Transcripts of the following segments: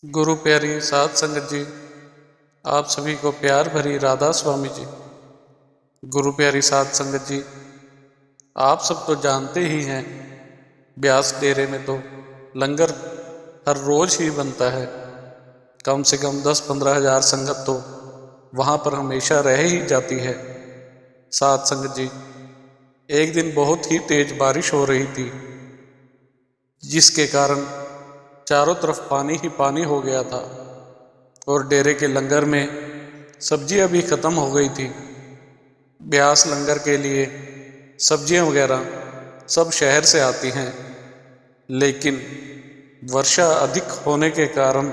गुरु प्यारी साध संगत जी, आप सभी को प्यार भरी राधा स्वामी जी। गुरु प्यारी साध संगत जी, आप सब तो जानते ही हैं, ब्यास डेरे में तो लंगर हर रोज ही बनता है। कम से कम 10-15 हज़ार संगत तो वहाँ पर हमेशा रह ही जाती है। साध संगत जी, एक दिन बहुत ही तेज बारिश हो रही थी, जिसके कारण चारों तरफ पानी ही पानी हो गया था और डेरे के लंगर में सब्जियां भी ख़त्म हो गई थी। ब्यास लंगर के लिए सब्जियां वगैरह सब शहर से आती हैं, लेकिन वर्षा अधिक होने के कारण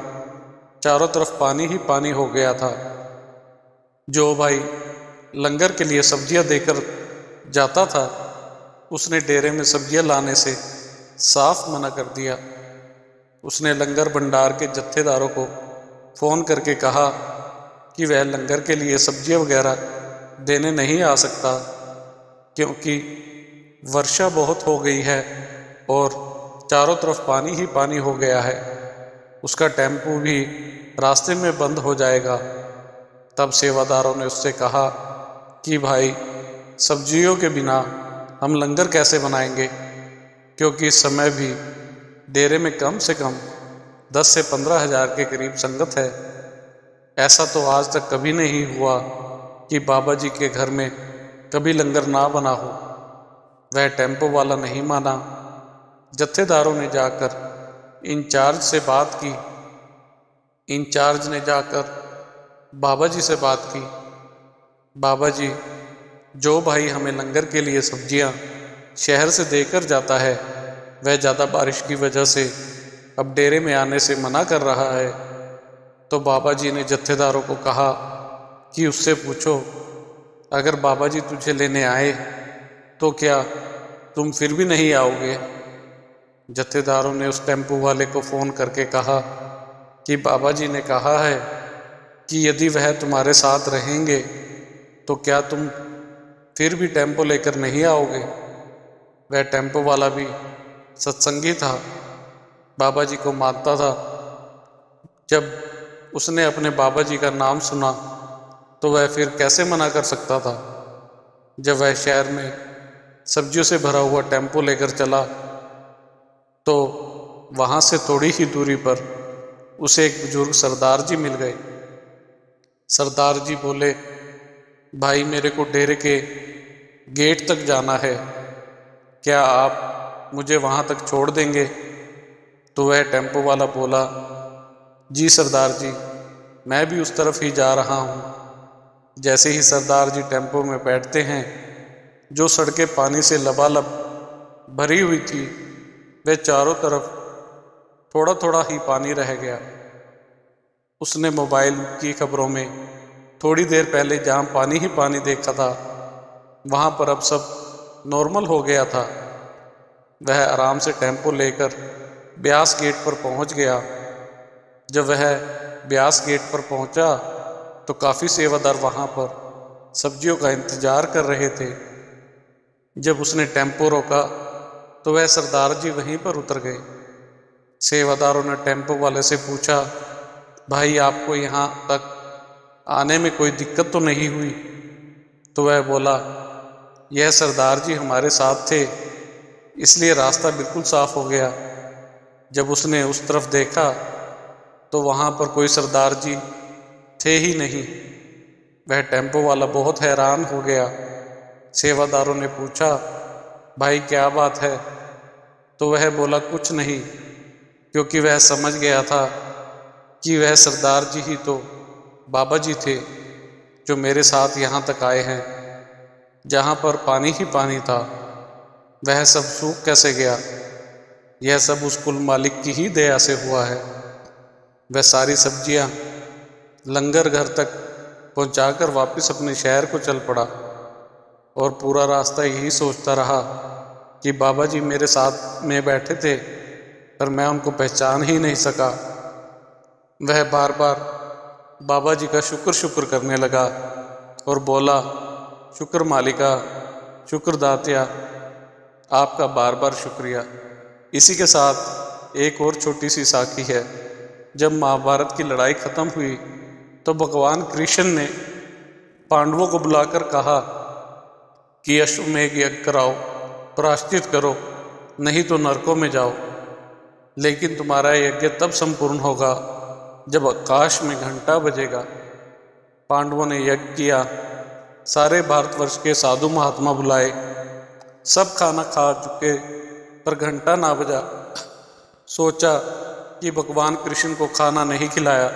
चारों तरफ पानी ही पानी हो गया था। जो भाई लंगर के लिए सब्जियां देकर जाता था, उसने डेरे में सब्जियां लाने से साफ मना कर दिया। उसने लंगर भंडार के जत्थेदारों को फ़ोन करके कहा कि वह लंगर के लिए सब्जियां वगैरह देने नहीं आ सकता, क्योंकि वर्षा बहुत हो गई है और चारों तरफ पानी ही पानी हो गया है। उसका टेम्पो भी रास्ते में बंद हो जाएगा। तब सेवादारों ने उससे कहा कि भाई, सब्जियों के बिना हम लंगर कैसे बनाएंगे, क्योंकि इस समय भी डेरे में कम से कम 10 से 15 हज़ार के करीब संगत है। ऐसा तो आज तक कभी नहीं हुआ कि बाबा जी के घर में कभी लंगर ना बना हो। वह टेम्पो वाला नहीं माना। जत्थेदारों ने जाकर इंचार्ज से बात की। इंचार्ज ने जाकर बाबा जी से बात की, बाबा जी, जो भाई हमें लंगर के लिए सब्जियां शहर से देकर जाता है, वह ज़्यादा बारिश की वजह से अब डेरे में आने से मना कर रहा है। तो बाबा जी ने जत्थेदारों को कहा कि उससे पूछो, अगर बाबा जी तुझे लेने आए तो क्या तुम फिर भी नहीं आओगे? जत्थेदारों ने उस टेम्पो वाले को फ़ोन करके कहा कि बाबा जी ने कहा है कि यदि वह तुम्हारे साथ रहेंगे तो क्या तुम फिर भी टेम्पो लेकर नहीं आओगे? वह टेम्पो वाला भी सत्संगी था, बाबा जी को मानता था। जब उसने अपने बाबा जी का नाम सुना तो वह फिर कैसे मना कर सकता था। जब वह शहर में सब्जियों से भरा हुआ टेम्पो लेकर चला तो वहाँ से थोड़ी ही दूरी पर उसे एक बुजुर्ग सरदार जी मिल गए। सरदार जी बोले, भाई, मेरे को डेरे के गेट तक जाना है, क्या आप मुझे वहाँ तक छोड़ देंगे? तो वह टेम्पो वाला बोला, जी सरदार जी, मैं भी उस तरफ ही जा रहा हूँ। जैसे ही सरदार जी टेम्पो में बैठते हैं, जो सड़कें पानी से लबालब भरी हुई थी, वह चारों तरफ थोड़ा थोड़ा ही पानी रह गया। उसने मोबाइल की खबरों में थोड़ी देर पहले जहाँ पानी ही पानी देखा था, वहाँ पर अब सब नॉर्मल हो गया था। वह आराम से टेम्पो लेकर ब्यास गेट पर पहुँच गया। जब वह ब्यास गेट पर पहुँचा तो काफ़ी सेवादार वहाँ पर सब्जियों का इंतजार कर रहे थे। जब उसने टेम्पो रोका तो वह सरदार जी वहीं पर उतर गए। सेवादारों ने टेम्पो वाले से पूछा, भाई, आपको यहाँ तक आने में कोई दिक्कत तो नहीं हुई? तो वह बोला, यह सरदार जी हमारे साथ थे, इसलिए रास्ता बिल्कुल साफ हो गया। जब उसने उस तरफ देखा तो वहाँ पर कोई सरदार जी थे ही नहीं। वह टेम्पो वाला बहुत हैरान हो गया। सेवादारों ने पूछा, भाई, क्या बात है? तो वह बोला, कुछ नहीं, क्योंकि वह समझ गया था कि वह सरदार जी ही तो बाबा जी थे, जो मेरे साथ यहाँ तक आए हैं। जहाँ पर पानी ही पानी था, वह सब सूख कैसे गया? यह सब उस कुल मालिक की ही दया से हुआ है। वह सारी सब्जियाँ लंगर घर तक पहुँचाकर वापस अपने शहर को चल पड़ा और पूरा रास्ता यही सोचता रहा कि बाबा जी मेरे साथ में बैठे थे, पर मैं उनको पहचान ही नहीं सका। वह बार बार बाबा जी का शुक्र शुक्र करने लगा और बोला, शुक्र मालिका, शुक्र दात्या, आपका बार बार शुक्रिया। इसी के साथ एक और छोटी सी साखी है। जब महाभारत की लड़ाई खत्म हुई तो भगवान कृष्ण ने पांडवों को बुलाकर कहा कि अश्वमेध यज्ञ कराओ, प्रायश्चित करो, नहीं तो नरकों में जाओ। लेकिन तुम्हारा यज्ञ तब संपूर्ण होगा जब आकाश में घंटा बजेगा। पांडवों ने यज्ञ किया, सारे भारतवर्ष के साधु महात्मा बुलाए, सब खाना खा चुके पर घंटा ना बजा। सोचा कि भगवान कृष्ण को खाना नहीं खिलाया।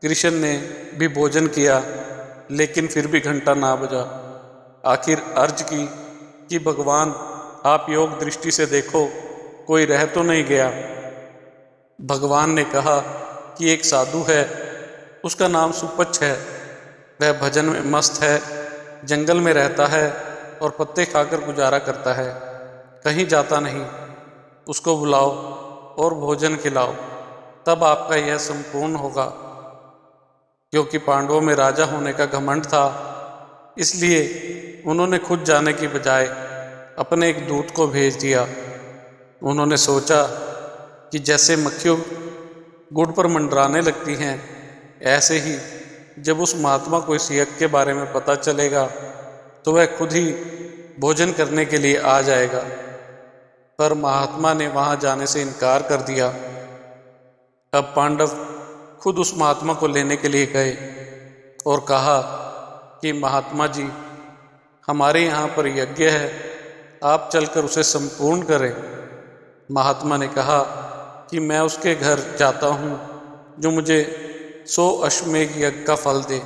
कृष्ण ने भी भोजन किया लेकिन फिर भी घंटा ना बजा। आखिर अर्ज की कि भगवान आप योग दृष्टि से देखो, कोई रह तो नहीं गया। भगवान ने कहा कि एक साधु है, उसका नाम सुपच्छ है, वह भजन में मस्त है, जंगल में रहता है और पत्ते खाकर गुजारा करता है, कहीं जाता नहीं। उसको बुलाओ और भोजन खिलाओ, तब आपका यह संपूर्ण होगा। क्योंकि पांडवों में राजा होने का घमंड था, इसलिए उन्होंने खुद जाने की बजाय अपने एक दूत को भेज दिया। उन्होंने सोचा कि जैसे मक्खियों गुड़ पर मंडराने लगती हैं, ऐसे ही जब उस महात्मा को इस यज्ञ के बारे में पता चलेगा तो वह खुद ही भोजन करने के लिए आ जाएगा। पर महात्मा ने वहां जाने से इनकार कर दिया। अब पांडव खुद उस महात्मा को लेने के लिए गए और कहा कि महात्मा जी, हमारे यहाँ पर यज्ञ है, आप चलकर उसे संपूर्ण करें। महात्मा ने कहा कि मैं उसके घर जाता हूँ जो मुझे 100 अश्वमेध यज्ञ का फल दे।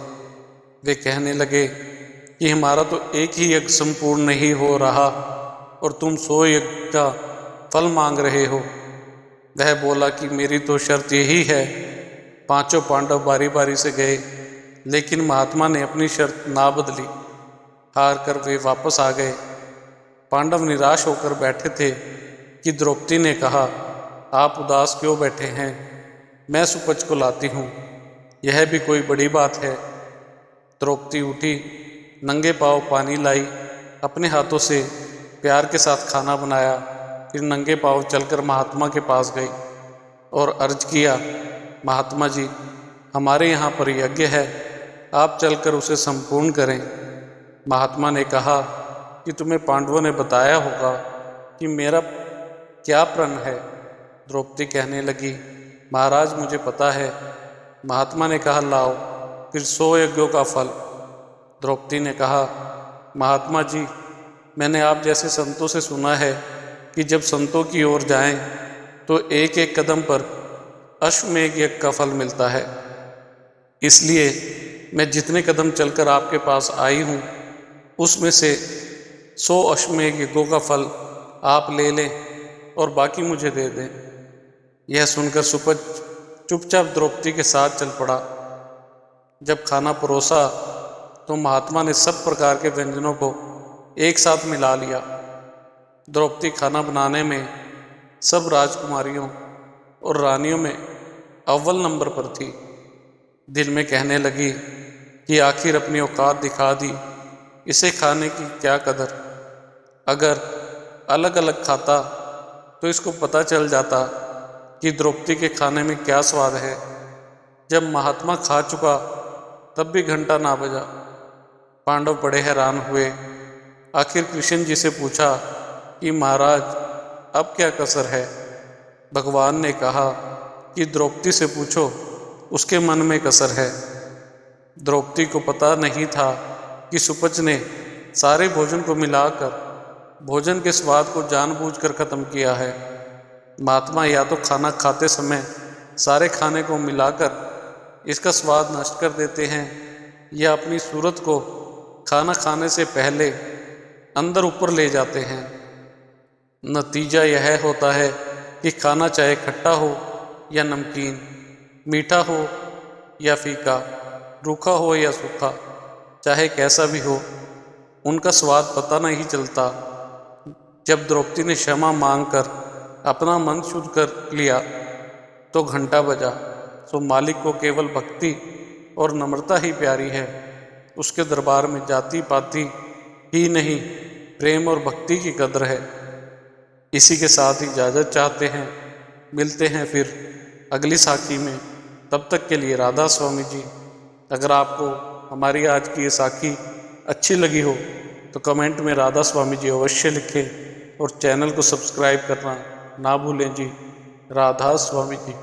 वे कहने लगे कि हमारा तो एक ही यज्ञ संपूर्ण नहीं हो रहा और तुम 100 यज्ञ का फल मांग रहे हो। वह बोला कि मेरी तो शर्त यही है। पांचों पांडव बारी बारी से गए, लेकिन महात्मा ने अपनी शर्त ना बदली। हार कर वे वापस आ गए। पांडव निराश होकर बैठे थे कि द्रौपदी ने कहा, आप उदास क्यों बैठे हैं, मैं सुपच्छ को लाती हूँ, यह भी कोई बड़ी बात है। द्रौपदी उठी, नंगे पांव पानी लाई, अपने हाथों से प्यार के साथ खाना बनाया, फिर नंगे पांव चलकर महात्मा के पास गई और अर्ज किया, महात्मा जी, हमारे यहाँ पर यज्ञ है, आप चलकर उसे संपूर्ण करें। महात्मा ने कहा कि तुम्हें पांडवों ने बताया होगा कि मेरा क्या प्रण है। द्रौपदी कहने लगी, महाराज मुझे पता है। महात्मा ने कहा, लाओ फिर 100 यज्ञों का फल। द्रौपदी ने कहा, महात्मा जी, मैंने आप जैसे संतों से सुना है कि जब संतों की ओर जाएं तो एक एक कदम पर अश्वमेध यज्ञ का फल मिलता है। इसलिए मैं जितने कदम चलकर आपके पास आई हूँ, उसमें से 100 अश्वमेध यज्ञों का फल आप ले लें और बाकी मुझे दे दें। यह सुनकर सुपच्छ चुपचाप द्रौपदी के साथ चल पड़ा। जब खाना परोसा तो महात्मा ने सब प्रकार के व्यंजनों को एक साथ मिला लिया। द्रौपदी खाना बनाने में सब राजकुमारियों और रानियों में अव्वल नंबर पर थी। दिल में कहने लगी कि आखिर अपनी औकात दिखा दी, इसे खाने की क्या कदर। अगर अलग अलग खाता तो इसको पता चल जाता कि द्रौपदी के खाने में क्या स्वाद है। जब महात्मा खा चुका तब भी घंटा ना बजा। पांडव बड़े हैरान हुए। आखिर कृष्ण जी से पूछा कि महाराज, अब क्या कसर है। भगवान ने कहा कि द्रौपदी से पूछो, उसके मन में कसर है। द्रौपदी को पता नहीं था कि सुपच्छ ने सारे भोजन को मिलाकर भोजन के स्वाद को जानबूझकर खत्म किया है। महात्मा या तो खाना खाते समय सारे खाने को मिलाकर इसका स्वाद नष्ट कर देते हैं, या अपनी सूरत को खाना खाने से पहले अंदर ऊपर ले जाते हैं। नतीजा यह होता है कि खाना चाहे खट्टा हो या नमकीन, मीठा हो या फीका, रूखा हो या सूखा, चाहे कैसा भी हो, उनका स्वाद पता नहीं चलता। जब द्रौपदी ने क्षमा मांगकर अपना मन शुद्ध कर लिया तो घंटा बजा। सो मालिक को केवल भक्ति और नम्रता ही प्यारी है। उसके दरबार में जाति पाति ही नहीं, प्रेम और भक्ति की कदर है। इसी के साथ इजाज़त चाहते हैं। मिलते हैं फिर अगली साखी में। तब तक के लिए राधा स्वामी जी। अगर आपको हमारी आज की ये साखी अच्छी लगी हो तो कमेंट में राधा स्वामी जी अवश्य लिखें और चैनल को सब्सक्राइब करना ना भूलें जी। राधा स्वामी जी।